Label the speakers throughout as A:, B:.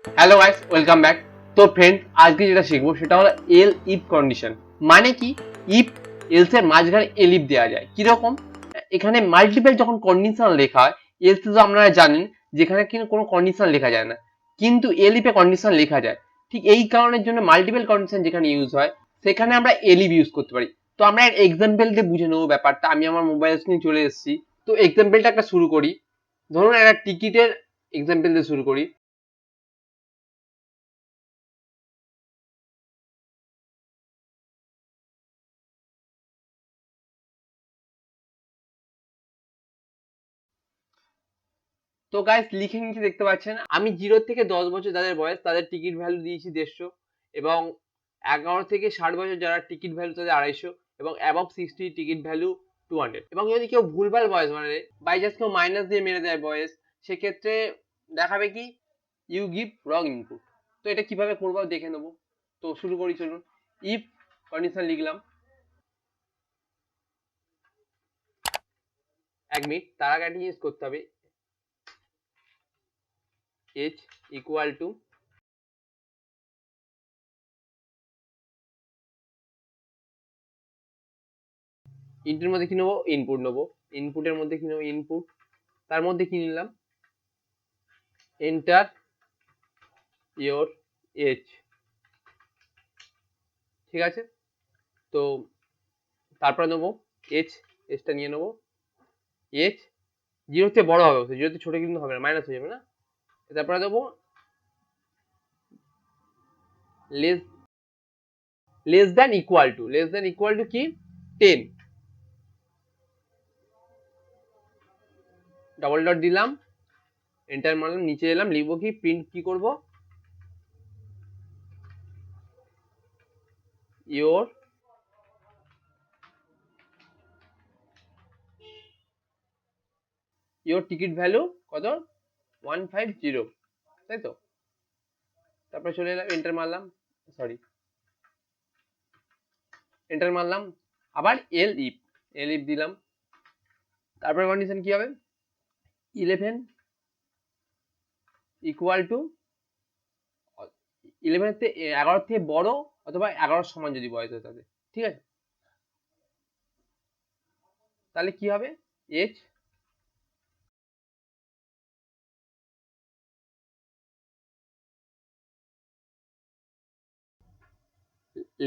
A: Hello guys, welcome back. তো friend, আজকে যেটা শিখবো সেটা হলো এল ইফ কন্ডিশন। মানে কি, ইফ এলস এর মাঝখানে এলিফ দেওয়া যায় কিরকম। এখানে মাল্টিপল যখন কন্ডিশন লেখা হয়, এলস তো আপনারা জানেন যেখানে কিন্তু কোনো কন্ডিশন লেখা যায় না, কিন্তু এলিফে কন্ডিশন লেখা যায়। ঠিক এই কারণের জন্য মাল্টিপল কন্ডিশন যেখানে ইউজ হয় সেখানে আমরা এলিফ ইউজ করতে পারি। তো আমরা এক্সাম্পল দিয়ে বুঝে নেবো ব্যাপারটা। আমি আমার মোবাইল স্ক্রিনে চলে এসেছি। তো এক্সাম্পলটা একটা শুরু করি। ধরুন একটা টিকিটের এক্সাম্পল দিয়ে শুরু করি। তো গাইস, লিখে নিচে দেখতে পাচ্ছেন আমি 0 থেকে 10 বছর যাদের বয়স তাদের টিকিট ভ্যালু দিয়েছি 150, এবং 11 থেকে 60 বছর যারা টিকিট ভ্যালু তাদের 250, এবং অ্যাবভ 60 টিকিট ভ্যালু 200। এবং যদি কেউ ভুলভাল বয়স মানে বাই চান্স কেউ মাইনাস দিয়ে মেরে দেয় বয়স, সেক্ষেত্রে দেখাবে কি ইউ গিভ রং ইনপুট। তো এটা কিভাবে করবো দেখে নেবো। তো শুরু করি, চলুন। ইফ কন্ডিশন লিখলাম। 1 মিনিট, তার আগে একটা জিনিস করতে হবে। এজ ইকুয়াল টু, ইনপুটের মধ্যে কি নেবো, ইনপুট নেবো। ইনপুটের মধ্যে কি নেবো, ইনপুট। তার মধ্যে কি নিলাম, এন্টার ইয়োর এজ। ঠিক আছে। তো তারপরে নেবো এজ, এজটা নিয়ে নেবো। এজ 0 থেকে বড় হবে, 0 থেকে ছোট কিন্তু হবে না, মাইনাস হয়ে যাবে না। তারপরে দেবো less less than equal to. Less than equal to কি, 10। ডবল ডট দিলাম, এন্টার মারলাম, নিচে এলাম, লিখবো কি, প্রিন্ট কি করব, ইয়োর ইয়োর টিকিট ভ্যালু কত, 150, তাই তো। তারপরে চলে এলাম, এন্টার মারলাম, সরি, এন্টার মারলাম। আবার এল ইফ দিলাম। তারপরে কন্ডিশন কি হবে, 11 ইকুয়াল টু 11 থেকে বড় অথবা 11 সমান যদি বয়স হয় তাদের। ঠিক আছে। তাহলে কি হবে, age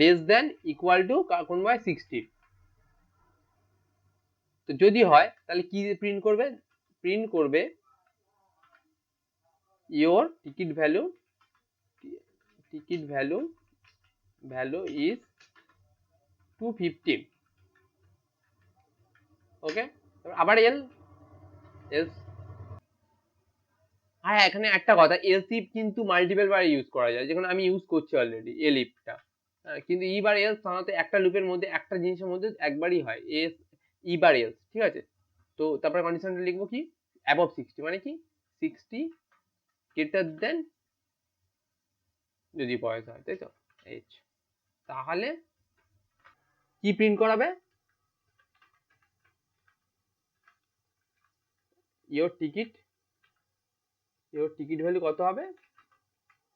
A: less than equal to কোন বয় 60। তো যদি হয় তাহলে কি প্রিন্ট করবে, প্রিন্ট করবে your ticket value, ticket value value is 250। ওকে। আবার এলস। হ্যাঁ, এখানে একটা কথা, এলস ইফ কিন্তু মাল্টিপল বার ইউজ করা যায়, যেখানে আমি ইউজ করছি অলরেডি এলিফটা। কিন্তু ই বার এলস সাধারণত একটা লুপের মধ্যে, একটা জিনিসের মধ্যে একবারই হয়, এস ই বার এলস। ঠিক আছে। তো তারপরে কন্ডিশনটা লিখবো কি, অ্যাবভ 60 মানে কি, 60 গ্রেটার দেন যদি বয়স হয়, তাই তো, এইচ। তাহলে কি প্রিন্ট করাবে, your ticket, your ticket value কত হবে,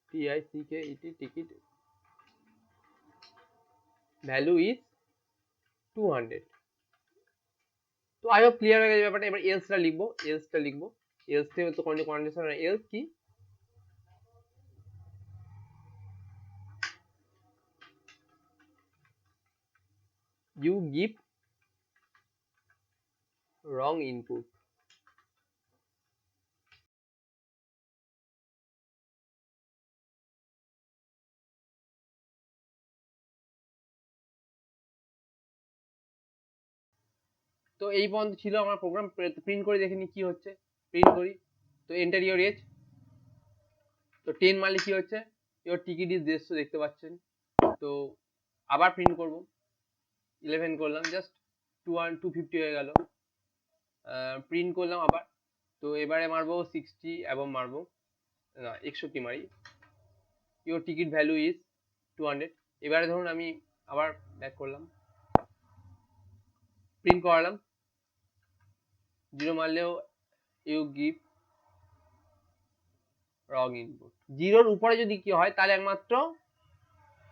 A: টিআইসিকে ইটি টিকিট ভ্যালু ইজ 200। তো আই হোপ ক্লিয়ার হয়ে গেছে ব্যাপারটা। এবার এলসটা লিখবো, এলসটা লিখবো। এলস থেকে তো কন্ডিশন, এলস কি, ইউ গিভ রং ইনপুট। তো এই পর্যন্ত ছিল আমার প্রোগ্রাম। প্রিন্ট করে দেখে নি কি হচ্ছে, প্রিন্ট করি। তো এন্টার ইওর এজ। তো 10 মারলে কি হচ্ছে, ইওর টিকিট ইজ দেশ, দেখতে পাচ্ছেন। তো আবার প্রিন্ট করব, 11 করলাম, জাস্ট 250 হয়ে গেল। প্রিন্ট করলাম আবার। তো এবারে মারবো 60 এবং মারবো না 61 মারি, ইওর টিকিট ভ্যালু ইজ 200। এবারে ধরুন আমি আবার ব্যাক করলাম, প্রিন্ট করালাম, 0 মারলেও ইউ গিভ রং ইনপুট। জিরোর উপরে যদি কি হয় তাহলে একমাত্র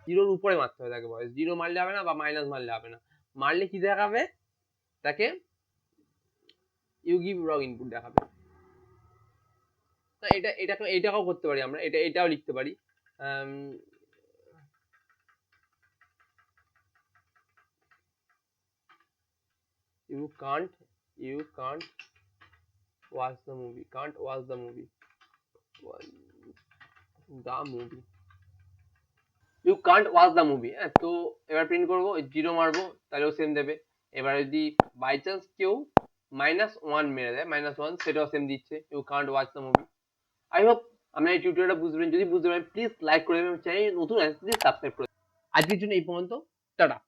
A: জিরোর উপরে মারতে হবে তাকে ভয়েস, জিরো মারলে হবে না বা মাইনাস মারলে হবে না, মারলে কি দেখাবে তাকে ইউ গিভ রং ইনপুট দেখাবে। এটাকেও করতে পারি আমরা, এটাও লিখতে পারি you can't watch the movie, you can't watch the movie। হ্যাঁ, তো এবার প্রিন্ট করবো, জিরো মারবো তাহলেও সেম দেবে। এবার যদি বাই চান্স কেউ -1 মেরে দেয়, -1, সেটাও সেম দিচ্ছে, you can't watch the movie. I hope আমরা এই টিউটোরিয়ালটা বুঝতে পারেন। যদি বুঝতে পারেন প্লিজ লাইক করে দেবেন, চ্যানেল নতুন আছে প্লিজ সাবস্ক্রাইব করে দেবেন। আজকের জন্য এই পর্যন্ত, টাটা।